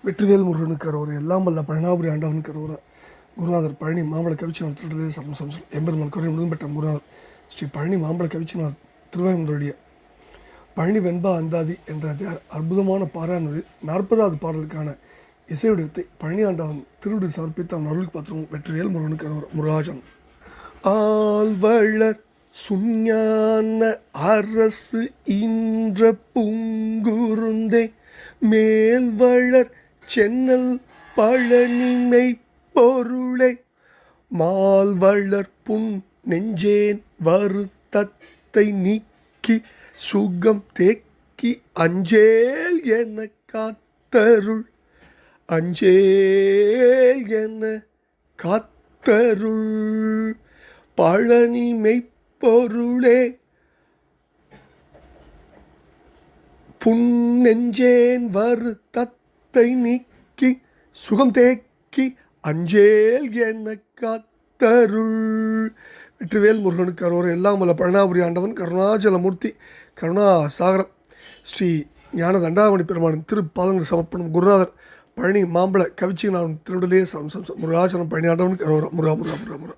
வெற்றிவேல் முருகனுக்கு அரோரா, எல்லாம் வல்ல பழனாபுரி ஆண்டவனுக்கு அரோரா. குருநாதர் பழனி மாம்பழ கவிச்சினார் திருடலே சரணம் சம்சம் எம்பெருமான் குறை முழுதும் பெற்ற குருநாதர் ஸ்ரீ பழனி மாம்பழ கவிச்சினார் திருவாயுடைய பழனி வெண்பா அந்தாதி என்ற அற்புதமான பாராயணத்தில் 40வது பாடலுக்கான இசை வடிவத்தை பழனி ஆண்டவன் திருவிடி சமர்ப்பித்து அவன் அருளுக்கு பாத்திரம் வெற்றிவேல் முருகனுக்கு அரோரா. முருகாஜன் ஆழ்வளர் சுஞான அரசு இன்ற பூங்குருந்தே மேல்வளர் சென்னல் பழனினை பொருளை மால்வளர் புன் நெஞ்சேன் வருத்தத்தை நீக்கி சுகம் தேக்கி அஞ்சேல் என காத்தருள் அஞ்சேல் என காத்தருள் பழனி மெய்ப்பொருளே புன்னெஞ்சேன் வருத்தத்தை நீக்கி சுகம் தேக்கி அஞ்சேல் என காத்தருள். வெற்றிவேல் முருகனுக்கு அரோரா, எல்லாம் வல்ல பழனாபுரி ஆண்டவன் கருணாச்சலமூர்த்தி கருணாசாகரம் ஸ்ரீ ஞான தண்டாமணி பெருமானின் திருப்பாதங்கள் சமர்ப்பணம். குருநாதர் பழனி மாம்பழ கவிச்சினாவின் திருடலே முருகாசனம் பழனி ஆண்டவனுக்கு அரோரா. முருகா முருகா முருகா முருகா.